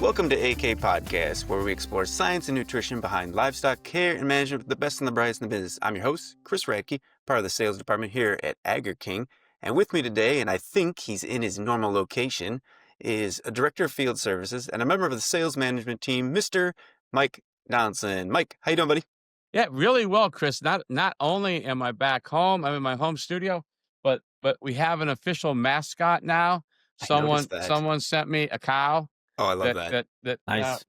Welcome to AK Podcast, where we explore science and nutrition behind livestock care and management with the best and the brightest in the business. I'm your host, Chris Radke, part of the sales department here at Agri-King. And with me today, and I think he's in his normal location, is a director of field services and a member of the sales management team, Mr. Mike Donaldson. Mike, how you doing, buddy? Yeah, really well, Chris. Not only am I back home, I'm in my home studio, but we have an official mascot now. I noticed that. Someone sent me a cow Oh, I love that. Nice.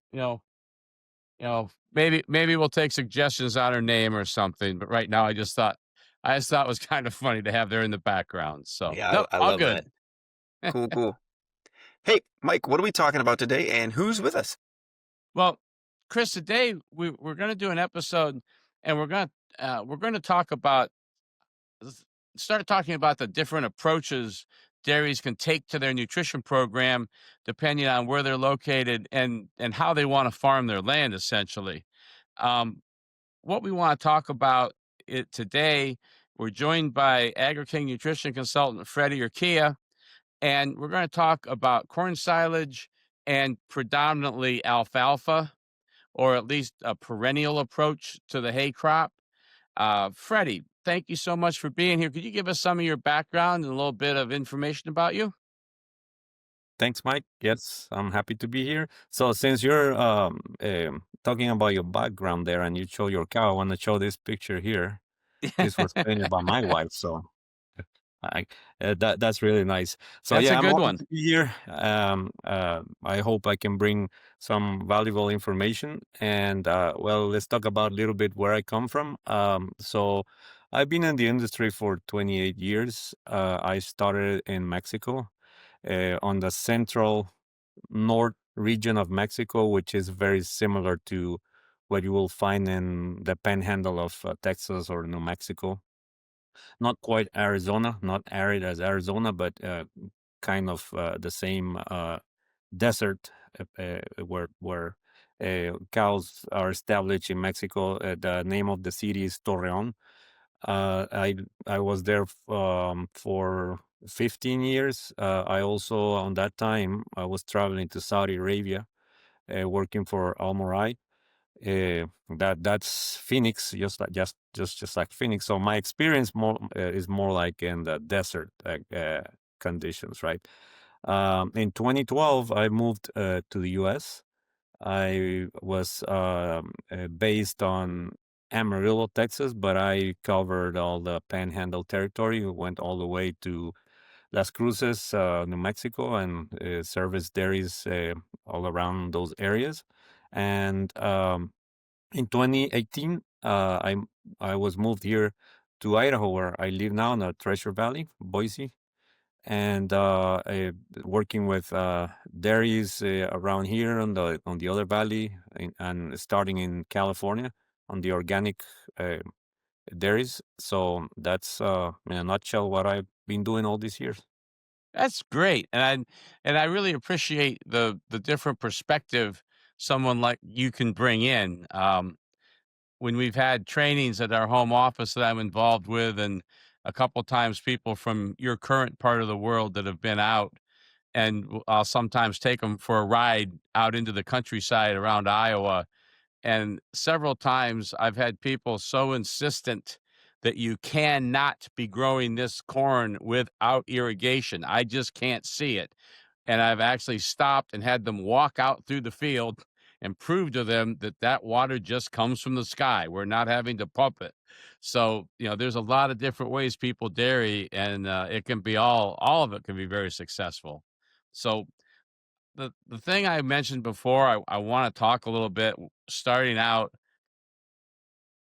maybe we'll take suggestions on her name or something. But right now, I just thought it was kind of funny to have there in the background. So Yeah, nope, I all love good. that. Cool. Hey, Mike, what are we talking about today, and who's with us? Well, Chris, today we're going to do an episode, and we're going to talk about start talking about the different approaches dairies can take to their nutrition program, depending on where they're located and how they want to farm their land. Essentially, what we want to talk about today, we're joined by Agri-King nutrition consultant Fredy Urquia, and we're going to talk about corn silage and predominantly alfalfa, or at least a perennial approach to the hay crop. Fredy, thank you so much for being here. Could you give us some of your background and a little bit of information about you? Thanks, Mike. Yes, I'm happy to be here. So since you're talking about your background there and you show your cow, I want to show this picture here. This was painted by my wife, so that's really nice. So That's yeah, a I'm good happy one. to be here. I hope I can bring some valuable information. And well, let's talk about a little bit where I come from. So I've been in the industry for 28 years. I started in Mexico, on the central north region of Mexico, which is very similar to what you will find in the panhandle of Texas or New Mexico. Not quite Arizona, not arid as Arizona, but kind of the same desert where cows are established in Mexico. The name of the city is Torreon. I was there for 15 years. I also, on that time, I was traveling to Saudi Arabia, working for Almorai. That's Phoenix, just like Phoenix. So my experience is more like in the desert conditions, right? In 2012, I moved to the U.S. I was based on Amarillo, Texas, but I covered all the Panhandle territory. We went all the way to Las Cruces, New Mexico, and serviced dairies all around those areas. And in 2018, I was moved here to Idaho, where I live now in the Treasure Valley, Boise, and working with dairies around here on the other valley, and starting in California on the organic dairies. So that's in a nutshell what I've been doing all these years. That's great, and I really appreciate the different perspective someone like you can bring in. When we've had trainings at our home office that I'm involved with, and a couple times people from your current part of the world that have been out, and I'll sometimes take them for a ride out into the countryside around Iowa. And several times I've had people so insistent that you cannot be growing this corn without irrigation. I just can't see it. And I've actually stopped and had them walk out through the field and prove to them that that water just comes from the sky. We're not having to pump it. So, there's a lot of different ways people dairy, and it can be all of it can be very successful. So the thing I mentioned before, I want to talk a little bit starting out.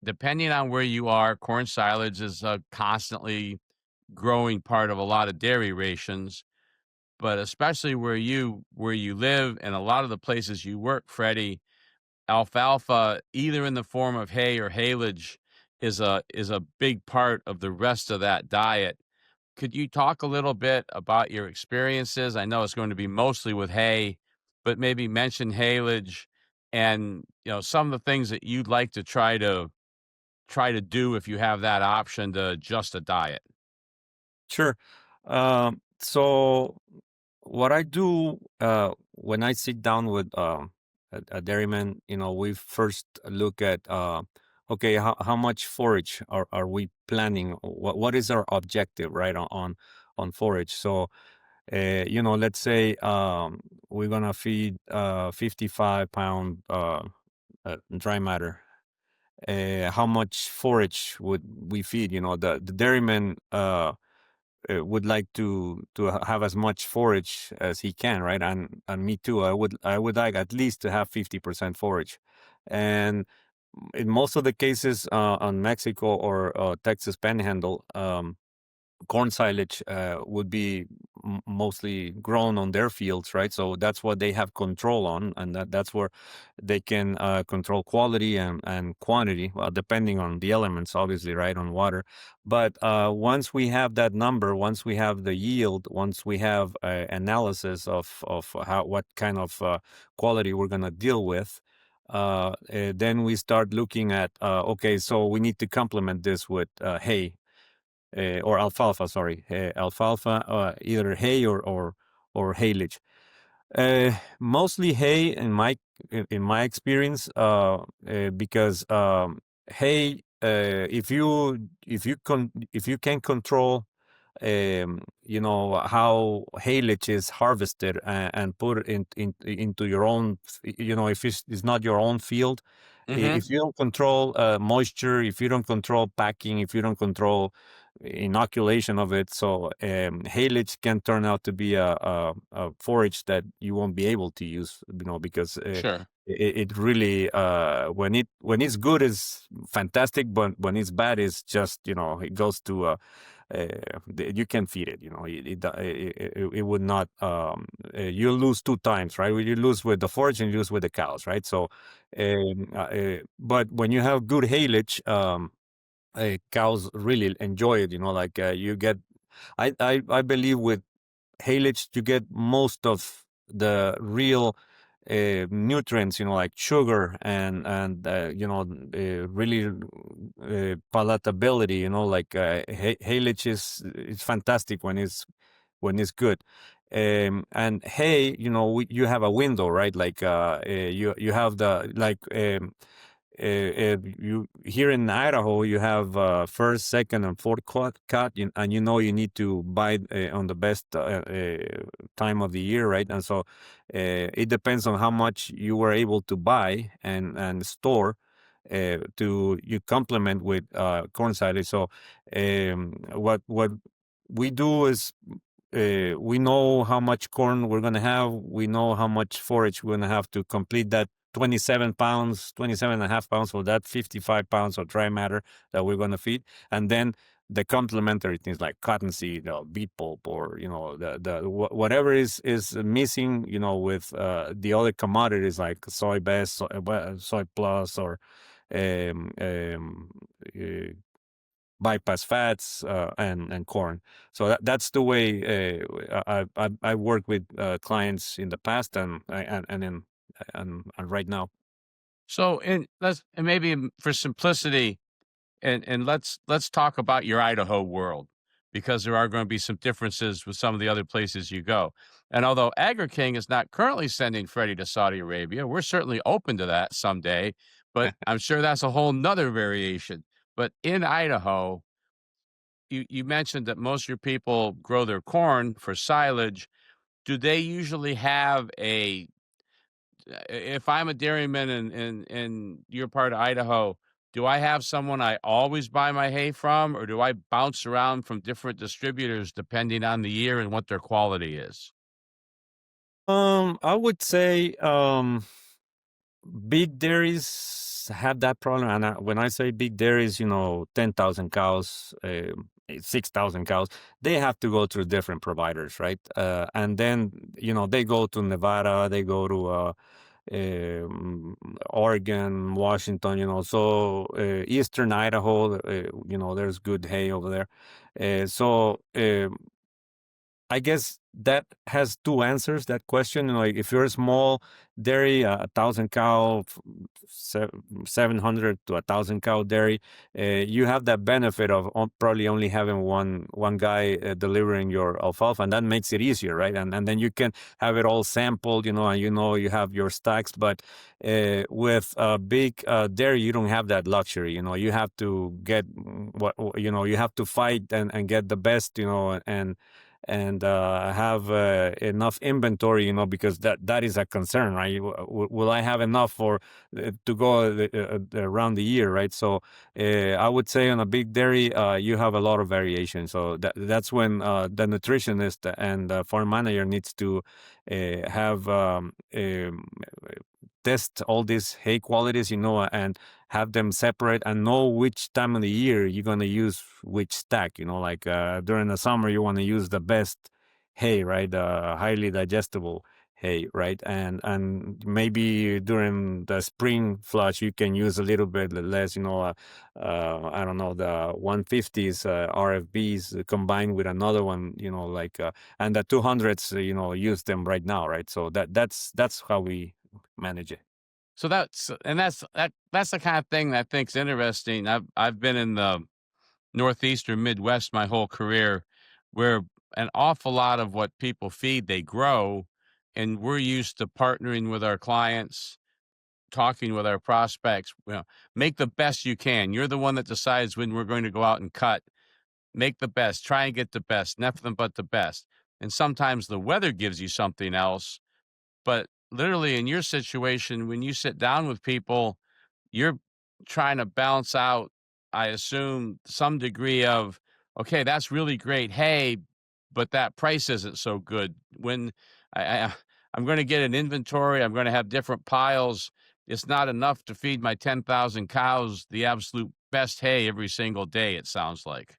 Depending on where you are, corn silage is a constantly growing part of a lot of dairy rations, but especially where you live and a lot of the places you work, Freddie, alfalfa, either in the form of hay or haylage, is a big part of the rest of that diet. Could you talk a little bit about your experiences? I know it's going to be mostly with hay, but maybe mention haylage and some of the things that you'd like to try to do if you have that option to adjust a diet. Sure. So what I do when I sit down with a dairyman, we first look at okay, how much forage are we planning? What is our objective, right, on forage? So let's say we're gonna feed 55-pound dry matter. How much forage would we feed? The dairyman would like to have as much forage as he can, right? And me too. I would like at least to have 50% forage, and in most of the cases on Mexico or Texas Panhandle, corn silage would be mostly grown on their fields, right? So that's what they have control on, and that's where they can control quality and quantity, well, depending on the elements, obviously, right, on water. But once we have that number, once we have the yield, once we have analysis of what kind of quality we're going to deal with, then we start looking at okay, so we need to complement this with hay, or alfalfa, sorry, alfalfa, either hay or haylage. Mostly hay in my experience, because hay, if you can control how haylage is harvested and put it into your own, if it's not your own field, Mm-hmm. if you don't control moisture, if you don't control packing, if you don't control inoculation of it, so haylage can turn out to be a forage that you won't be able to use, because Sure. it really, when it's good is fantastic, but when it's bad, it's just, it goes to you can feed it. It would not. You lose two times, right? You lose with the forage and you lose with the cows, right? So, but when you have good haylage, cows really enjoy it. Like you get. I believe with haylage you get most of the real nutrients, like sugar and really palatability. Like haylage is fantastic when it's good. And hay, you have a window, right? Like you have the like. You here in Idaho, you have first, second, and fourth cut, and you need to buy on the best time of the year, right? And so it depends on how much you were able to buy and store to you complement with corn silage. So what we do is we know how much corn we're going to have. We know how much forage we're going to have to complete that 27 pounds, 27 and a half pounds for that 55 pounds of dry matter that we're going to feed. And then the complementary things like cottonseed, beet pulp, or, whatever is missing, with the other commodities like soy best, soy plus, or um, um, uh, bypass fats, and corn. So that's the way I worked with clients in the past and right now. So, and maybe for simplicity, and let's talk about your Idaho world, because there are going to be some differences with some of the other places you go. And although Agri-King is not currently sending Freddie to Saudi Arabia, we're certainly open to that someday. But I'm sure that's a whole nother variation. But in Idaho, you mentioned that most of your people grow their corn for silage. Do they usually have if I'm a dairyman in your part of Idaho, do I have someone I always buy my hay from, or do I bounce around from different distributors depending on the year and what their quality is? I would say big dairies have that problem, and when I say big dairies, 10,000 cows, 6,000 cows, they have to go through different providers, right? And then they go to Nevada, they go to um, Oregon, Washington, so Eastern Idaho, there's good hay over there. So I guess that has two answers. That question, like if you're a small dairy, 1,000 cow, 700 to 1,000 cow dairy, you have that benefit of probably only having one guy delivering your alfalfa, and that makes it easier, right? And then you can have it all sampled, and you have your stacks. But with a big dairy, you don't have that luxury. You have to get you have to fight and get the best, and have enough inventory, because that is a concern, right? Will I have enough for to go around the year, right? So I would say on a big dairy, you have a lot of variation. So that's when the nutritionist and the farm manager needs to have test all these hay qualities, and have them separate and know which time of the year you're going to use which stack. Like during the summer, you want to use the best hay, right? Highly digestible hay, right? And maybe during the spring flush, you can use a little bit less, I don't know, the 150s RFBs combined with another one, and the 200s, use them right now, right? So that's how we manage it. So that's the kind of thing that I think's interesting. I've been in the Northeast or Midwest my whole career, where an awful lot of what people feed, they grow, and we're used to partnering with our clients, talking with our prospects. Make the best you can. You're the one that decides when we're going to go out and cut. Make the best. Try and get the best. Nothing but the best. And sometimes the weather gives you something else. But literally, in your situation, when you sit down with people, you're trying to balance out, I assume, some degree of, okay, that's really great. Hey, but that price isn't so good. When I'm going to get an inventory, I'm going to have different piles. It's not enough to feed my 10,000 cows the absolute best hay every single day, it sounds like.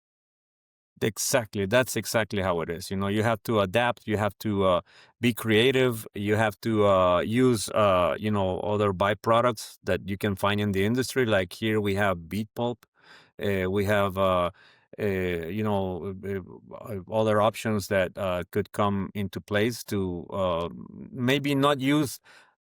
Exactly. That's exactly how it is. You have to adapt. You have to be creative. You have to use, other byproducts that you can find in the industry. Like here we have beet pulp. We have, other options that could come into place to maybe not use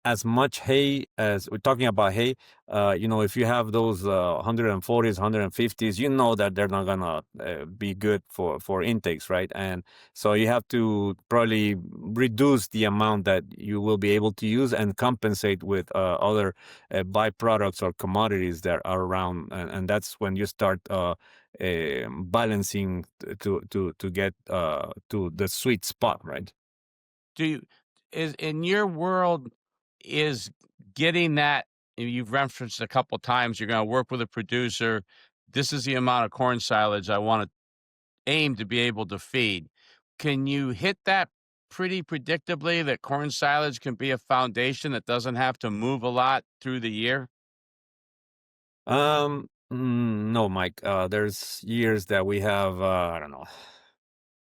as much hay as we're talking about hay. If you have those 140s, 150s, that they're not gonna be good for intakes, right? And so you have to probably reduce the amount that you will be able to use and compensate with other byproducts or commodities that are around, and that's when you start balancing to get to the sweet spot, right? Do you, is in your world, is getting that, and you've referenced a couple times, you're going to work with a producer. This is the amount of corn silage I want to aim to be able to feed. Can you hit that pretty predictably, that corn silage can be a foundation that doesn't have to move a lot through the year? No, Mike. There's years that we have, I don't know,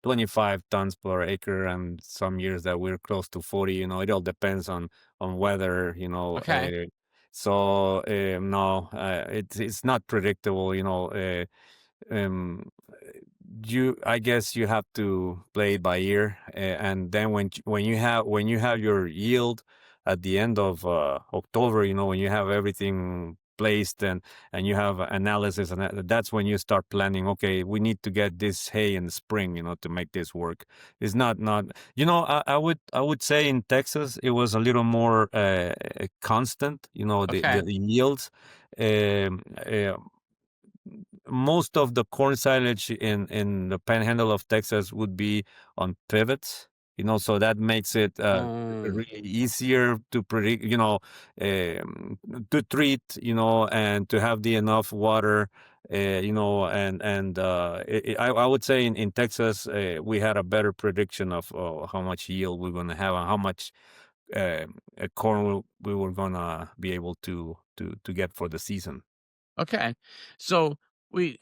25 tons per acre, and some years that we're close to 40. It all depends on weather. Okay. So no, it's not predictable. Um, I guess you have to play it by ear, and then when you have your yield at the end of October, when you have everything placed and you have analysis, and that's when you start planning. Okay, we need to get this hay in the spring, to make this work. It's not. I would say in Texas it was a little more constant. The Okay. yields. Um, uh, Most of the corn silage in the panhandle of Texas would be on pivots, so that makes it Mm, really easier to predict, to treat, and to have the enough water, I would say in Texas, we had a better prediction of how much yield we're going to have and how much corn we were going to be able to get for the season. okay. So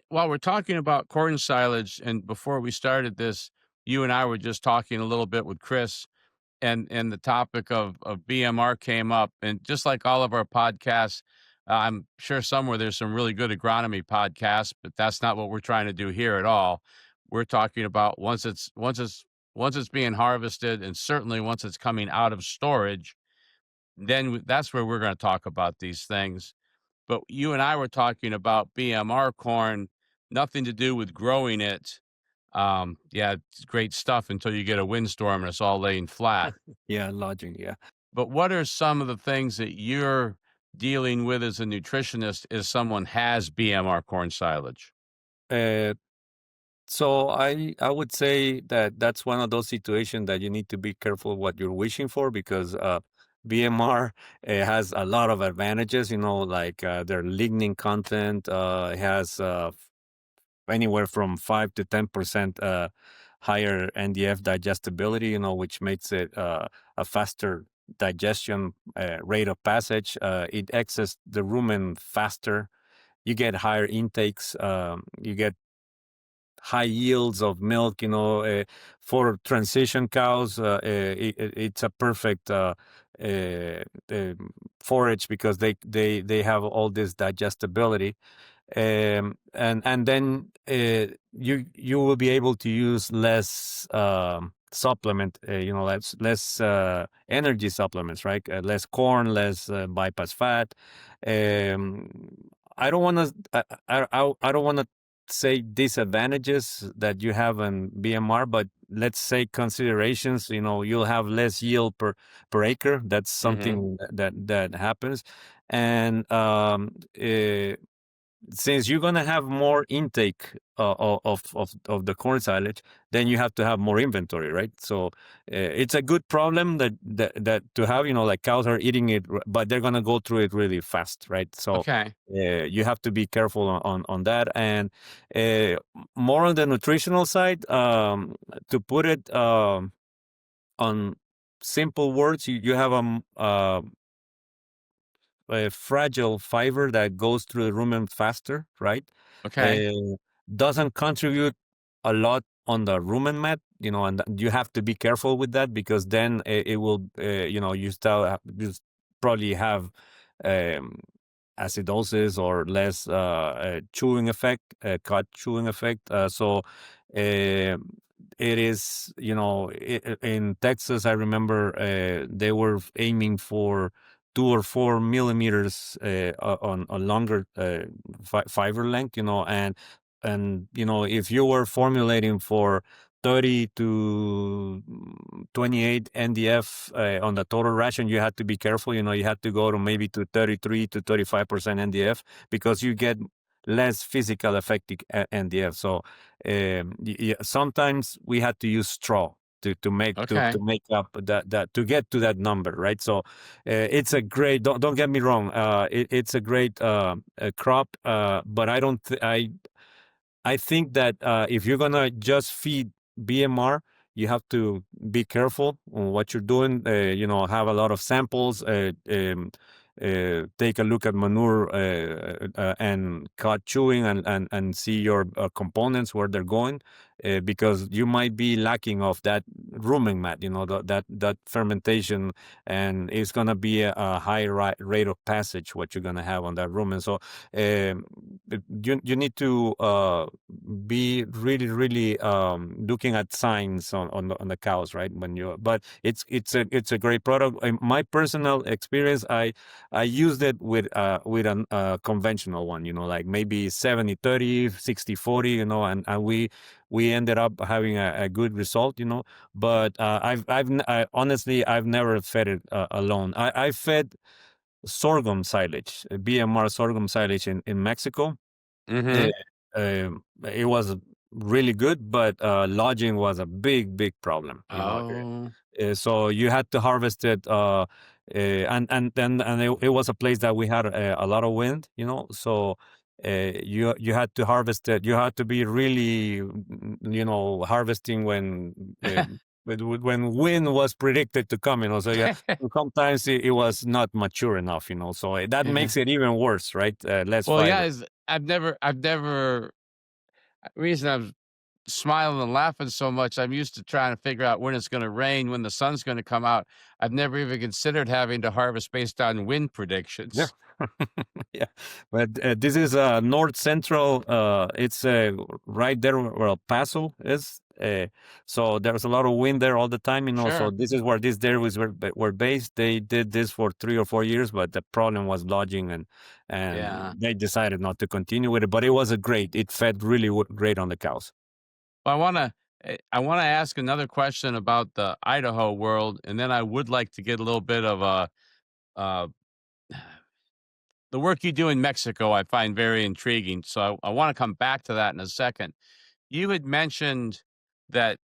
while we're talking about corn silage, and before we started this, you and I were just talking a little bit with Chris, and the topic of BMR came up, and just like all of our podcasts, I'm sure somewhere there's some really good agronomy podcasts, but that's not what we're trying to do here at all. We're talking about once it's once it's being harvested, and certainly once it's coming out of storage, then that's where we're going to talk about these things. But you and I were talking about BMR corn, nothing to do with growing it. Yeah, it's great stuff until you get a windstorm and it's all laying flat. Yeah, lodging. Yeah. But what are some of the things that you're dealing with as a nutritionist if someone has BMR corn silage? Uh, so I would say that that's one of those situations that you need to be careful what you're wishing for, because BMR has a lot of advantages. Like their lignin content has anywhere from 5 to 10% higher NDF digestibility, which makes it a faster digestion rate of passage. It exits the rumen faster. You get higher intakes. You get high yields of milk. For transition cows, it's a perfect forage, because they have all this digestibility. And then you will be able to use less supplement, less energy supplements, right? Less corn, less bypass fat. um, I don't want to I don't want to say disadvantages that you have in BMR, but let's say considerations. You'll have less yield per acre. That's Mhm. something that happens. And since you're gonna have more intake of the corn silage, then you have to have more inventory, right? So it's a good problem that to have. Like cows are eating it, but they're gonna go through it really fast, right? So Okay. you have to be careful on that. And uh, more on the nutritional side, to put it on simple words, you have a fragile fiber that goes through the rumen faster, right? Okay. Uh, doesn't contribute a lot on the rumen mat, and you have to be careful with that, because then it will, you probably have um, acidosis or less chewing effect, cut chewing effect. So it is, in Texas, I remember they were aiming for 2 or 4 millimeters on a longer fiber length, and if you were formulating for 30 to 28 NDF on the total ration, you had to be careful. You had to go to maybe to 33 to 35% NDF, because you get less physical effective NDF. So sometimes we had to use straw to make Okay. to make up that to get to that number, right? So it's a great. Don't get me wrong. It's a great crop, but I think that if you're gonna just feed BMR, you have to be careful on what you're doing. Have a lot of samples. Take a look at manure and cut chewing, and see your components where they're going, because you might be lacking of that rumen mat. That fermentation, and it's gonna be a high rate of passage what you're gonna have on that rumen. So um, you need to be really, really looking at signs on the cows, right? But it's a great product. In my personal experience, I used it with a conventional one, like maybe 70-30, 60-40, and we ended up having a good result, But honestly, I've never fed it alone. I fed sorghum silage, BMR sorghum silage in Mexico. Eh, Mhm. it was really good, but lodging was a big problem. Oh. So you had to harvest it, and it was a place that we had a lot of wind. So you had to harvest it. You had to be really, harvesting when wind was predicted to come. So yeah, sometimes it was not mature enough. So that makes it even worse, right? Less Well, yeah, fiber. I've never reason I was smiling and laughing so much. I'm used to trying to figure out when it's going to rain, when the sun's going to come out. I've never even considered having to harvest based on wind Yeah. predictions. Yeah, but this is north central. It's right there where El Paso is. So there's a lot of wind there all the time, you know. So Sure. this is where these dairies were based. They did this for 3 or 4 years, but the problem was lodging, and Yeah. they decided not to continue with it. But it was a great. It fed really great on the cows. Well, I want to ask another question about the Idaho world, and then I would like to get a little bit of uh, the work you do in Mexico. I find very intriguing, so I want to come back to that in a second. You had mentioned that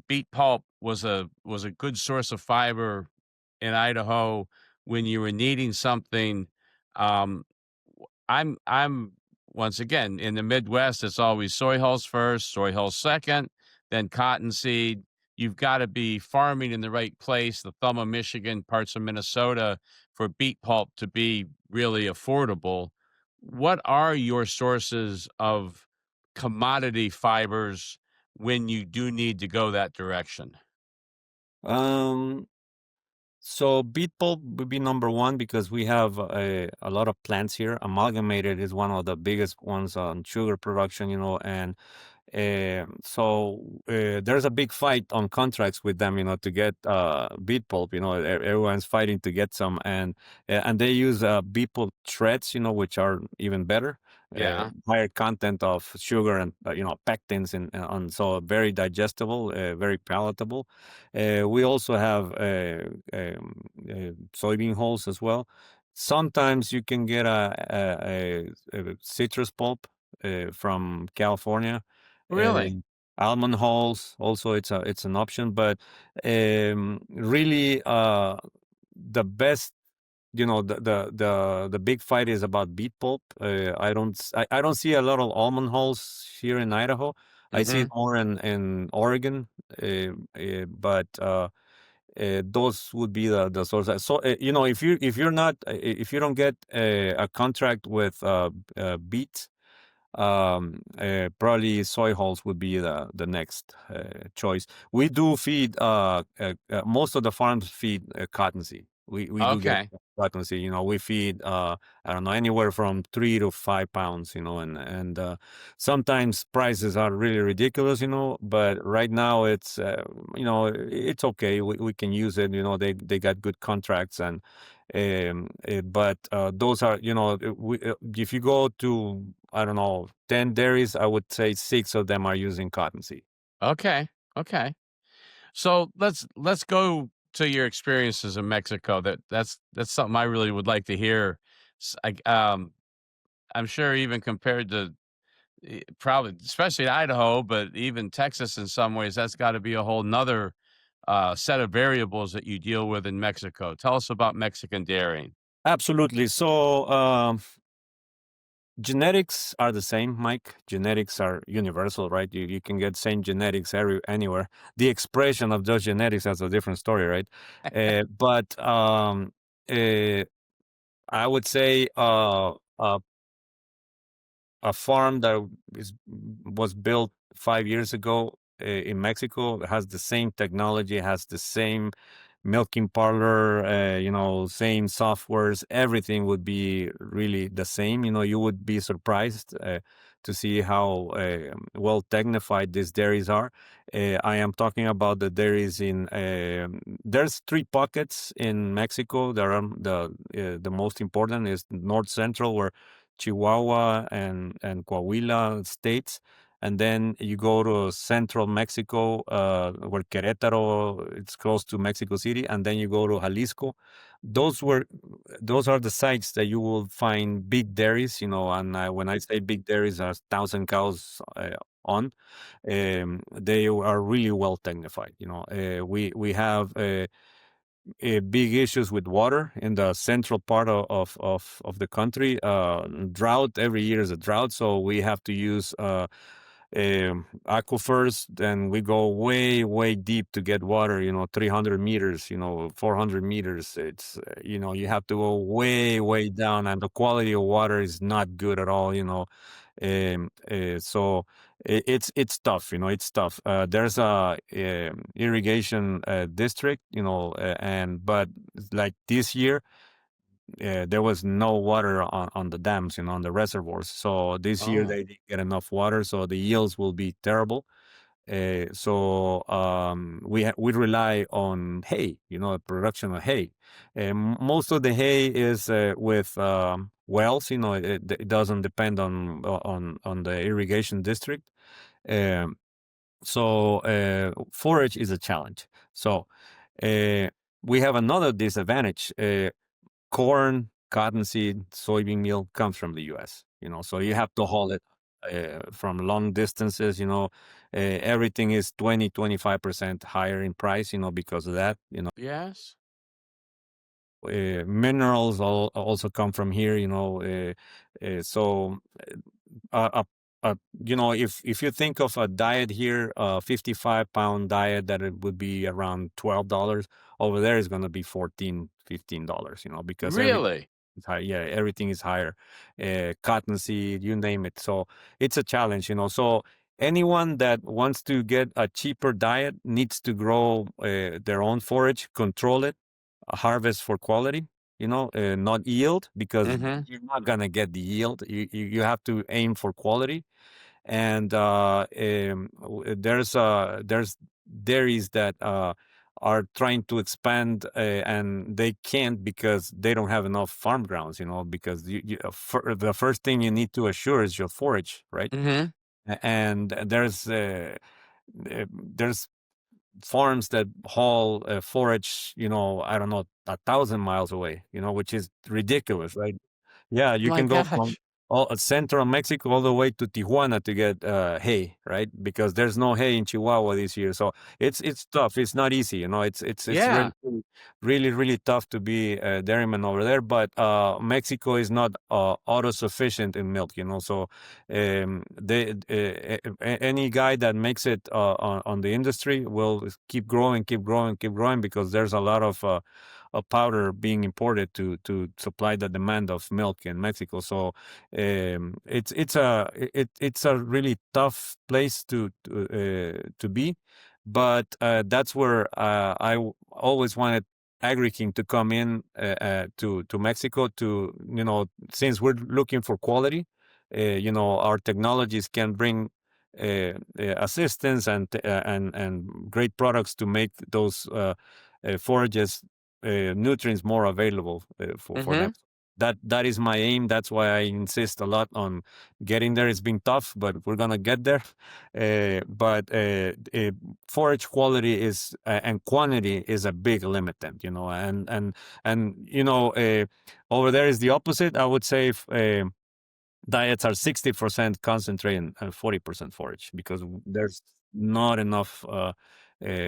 beet pulp was a good source of fiber in Idaho when you were needing something. Um, I'm once again in the Midwest. It's always soy hulls first, soy hulls second, then cottonseed. You've got to be farming in the right place, the thumb of Michigan, parts of Minnesota, for beet pulp to be really affordable. What are your sources of commodity fibers when you do need to go that direction? Um, So beet pulp would be number one because we have a lot of plants here. Amalgamated is one of the biggest ones on sugar production, you know, and there's a big fight on contracts with them, you know, to get beet pulp. You know, everyone's fighting to get some, and they use beet pulp shreds, you know, which are even better, Yeah. higher content of sugar and you know pectins, and so very digestible, very palatable. We also have soybean hulls as well. Sometimes you can get a citrus pulp from California. Really? um, Almond hulls also it's an option, but really the best, you know, the big fight is about beet pulp. I don't see a lot of almond hulls here in Idaho. I see it Hmm. more in Oregon, but those would be the source. So you know, if you're not if you don't get a contract with beet, probably soy hulls would be the next choice. We do feed most of the farms feed cottonseed. We do get Okay. cottonseed. You know, we feed I don't know, anywhere from 3 to 5 pounds. You know, and sometimes prices are really ridiculous. You know, but right now it's you know, it's okay. We can use it. You know, they got good contracts, and but those are, you know, if you go to, I don't know, 10 dairies, I would say 6 of them are using cottonseed. Okay. Okay. So let's go to your experiences in Mexico. That's something I really would like to hear. I'm sure even compared to probably especially Idaho, but even Texas in some ways, that's got to be a whole nother set of variables that you deal with in Mexico. Tell us about Mexican dairying. Absolutely. So genetics are the same, Mike. Genetics are universal, right? You can get same genetics anywhere. The expression of those genetics has a different story, right? But uh, I would say a farm that was built 5 years ago in Mexico has the same technology, has the same milking parlor, you know, same softwares. Everything would be really the same. You know, you would be surprised to see how well technified these dairies are. I am talking about the dairies in. There's three pockets in Mexico. There are the most important is North Central, where Chihuahua and Coahuila states. And then you go to central Mexico, where Querétaro, it's close to Mexico City, and then you go to Jalisco. Those were, those are the sites that you will find big dairies, you know. And when I say big dairies, are 1,000 cows on. They are really well technified. You know, we have big issues with water in the central part of the country. Drought every year is a drought, so we have to use aquifers. Then we go way deep to get water. You know, 300 meters. You know, 400 meters. It's you know, you have to go way down, and the quality of water is not good at all. You know, So it's tough, it's tough. There's a irrigation district, but like this year, there was no water on the dams, on the reservoirs. So this year Oh, they didn't get enough water, so the yields will be terrible. We rely on hay, production of hay. Most of the hay is with wells. It doesn't depend on the irrigation district. Um, Forage is a challenge. So uh, we have another disadvantage. Corn, cottonseed, soybean meal comes from the U.S. So you have to haul it from long distances. Everything is 25% higher in price. Because of that. yes. Minerals also come from here. So uh, uh, if you think of a diet here, a 55-pound diet, that it would be around $12. Over there is going to be $14-15. Because everything Really? is high. Yeah, everything is higher. Cottonseed, you name it. So it's a challenge. So anyone that wants to get a cheaper diet needs to grow their own forage, control it, harvest for quality, not yield, because Mm-hmm. you're not gonna get the yield. You have to aim for quality. And there's dairies that are trying to expand, and they can't because they don't have enough farm grounds. Because the first thing you need to assure is your forage, right? Mm-hmm. And there's farms that haul forage, I don't know, 1,000 miles away, which is ridiculous, right? Yeah, you My can go from gosh. central Mexico all the way to Tijuana to get hay, right? Because there's no hay in Chihuahua this year, so it's tough. It's not easy, It's Yeah. really really tough to be a dairyman over there. But Mexico is not autosufficient in milk, So any guy that makes it on the industry will keep growing, keep growing, keep growing, because there's a lot of powder being imported to supply the demand of milk in Mexico. So it's a really tough place to be, but that's where always wanted Agri-King to come in to Mexico, to since we're looking for quality. Our technologies can bring assistance and great products to make those forages, nutrients more available for Mm-hmm. them. That is my aim. That's why I insist a lot on getting there. It's been tough, but we're gonna get there. But forage quality is and quantity is a big limitant, and over there is the opposite. I would say if, diets are 60% concentrate and 40% forage, because there's not enough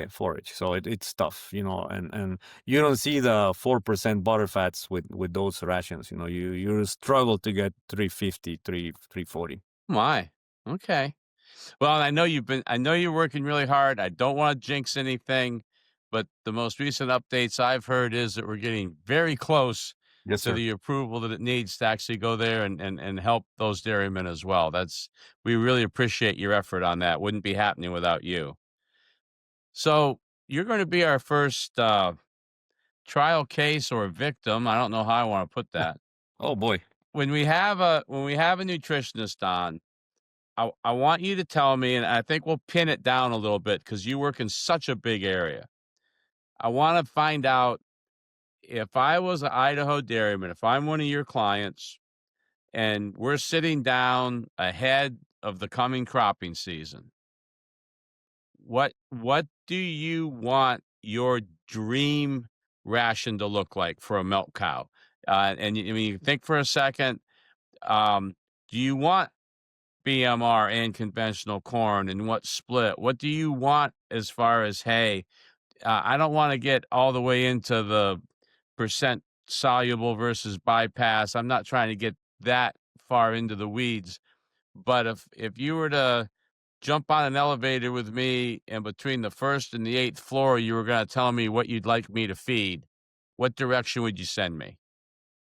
forage. So it's tough, and you don't see the 4% butter fats with those rations. You struggle to get 350, 340. My. Okay. Well, I know you're working really hard. I don't want to jinx anything, but the most recent updates I've heard is that we're getting very close Yes, to sir. the approval that it needs to actually go there and help those dairymen as well. We really appreciate your effort on that. Wouldn't be happening without you. So you're going to be our first trial case or victim. I don't know how I want to put that. Oh boy. When we have a nutritionist on, I want you to tell me, and I think we'll pin it down a little bit because you work in such a big area. I want to find out, if I was an Idaho dairyman, if I'm one of your clients, and we're sitting down ahead of the coming cropping season, what do you want your dream ration to look like for a milk cow? I mean, you think for a second. Um, do you want BMR and conventional corn, and what split? What do you want as far as hay? I don't want to get all the way into the percent soluble versus bypass. I'm not trying to get that far into the weeds. But if you were to jump on an elevator with me, and between the first and the eighth floor, you were going to tell me what you'd like me to feed, what direction would you send me?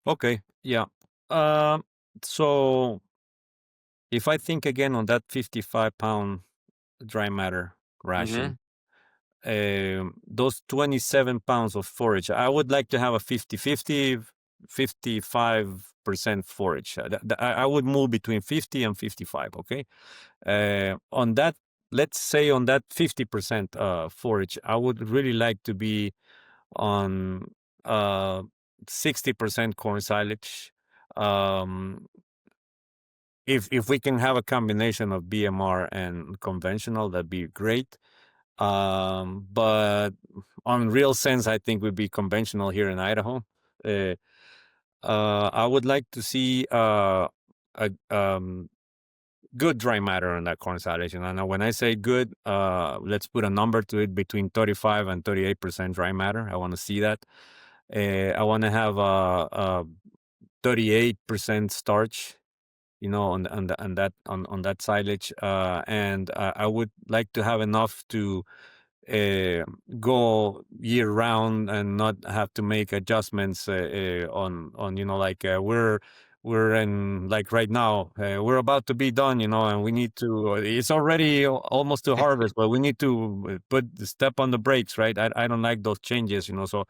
Okay. Yeah. Um. So if I think again on that 55-pound dry matter ration, those 27 pounds of forage, I would like to have a 50-50, 55% forage. I would move between 50 and 55, okay? On that, let's say on that 50% forage, I would really like to be on 60% corn silage. If we can have a combination of BMR and conventional, that'd be great. But on real sense, I think would be conventional here in Idaho. I would like to see a good dry matter on that corn silage. And now when I say good, let's put a number to it, between 35 and 38% dry matter. I want to see that. I want to have a 38% starch, on that silage, and I would like to have enough to go year round and not have to make adjustments on like we're in, like right now, we're about to be done, and we need to, it's already almost to harvest, but we need to put the step on the brakes, right? I don't like those changes, so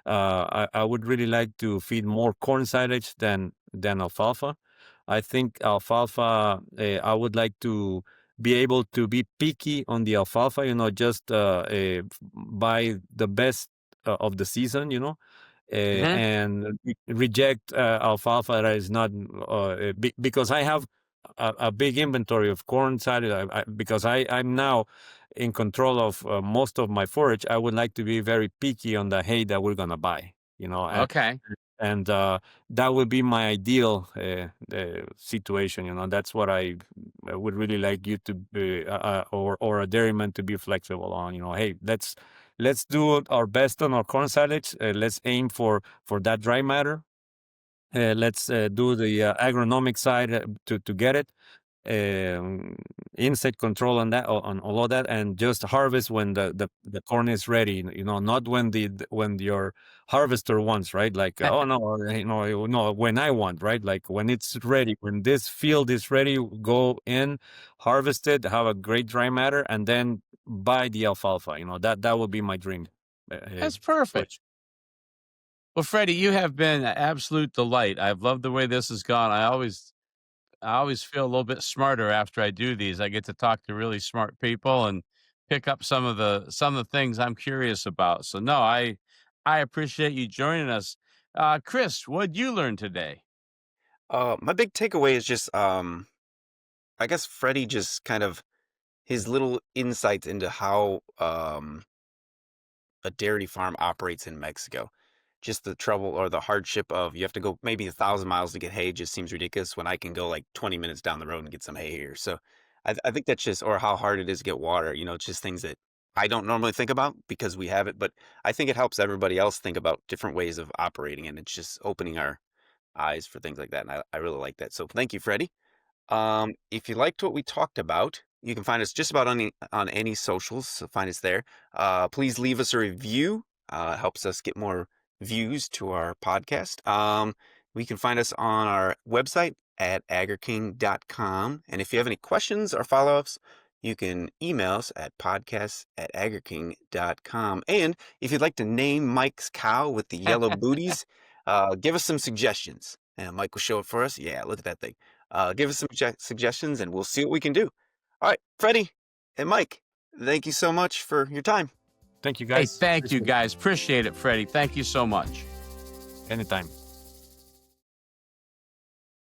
I would really like to feed more corn silage than alfalfa. I think alfalfa, I would like to be able to be picky on the alfalfa, just buy the best of the season, and reject alfalfa that is not, because I have a big inventory of corn silage. Because I'm now in control of most of my forage. I would like to be very picky on the hay that we're gonna buy, Okay. and that would be my ideal situation. That's what I would really like you to or a dairyman to be flexible on. Hey, let's do our best on our corn silage. Let's aim for that dry matter. Let's do the agronomic side to get it. Insect control on that, on all of that, and just harvest when the corn is ready, not when your harvester wants, right? Like, oh no, no, when I want, right? Like when it's ready, when this field is ready, go in, harvest it, have a great dry matter, and then buy the alfalfa. That would be my dream. That's perfect. Well, Fredy, you have been an absolute delight. I've loved the way this has gone. I always feel a little bit smarter after I do these. I get to talk to really smart people and pick up some of the things I'm curious about. So no, I appreciate you joining us. Chris, what'd you learn today? My big takeaway is just, I guess Freddie just kind of his little insights into how a dairy farm operates in Mexico. Just the trouble or the hardship of you have to go maybe 1,000 miles to get hay just seems ridiculous when I can go like 20 minutes down the road and get some hay here. So I think that's just, or how hard it is to get water. It's just things that I don't normally think about because we have it, but I think it helps everybody else think about different ways of operating, and it's just opening our eyes for things like that. And I really like that. So thank you, Freddie. If you liked what we talked about, you can find us just about on any socials. So find us there. Please leave us a review. It helps us get more views to our podcast. We can find us on our website at agriking.com. And if you have any questions or follow-ups, you can email us at podcasts@agriking.com. And if you'd like to name Mike's cow with the yellow booties, give us some suggestions. And Mike will show it for us. Yeah, look at that thing. Give us some suggestions and we'll see what we can do. All right, Freddie and Mike, thank you so much for your time. Thank you, Hey, guys. thank you guys. Appreciate it, Fredy. Thank you so much. Anytime.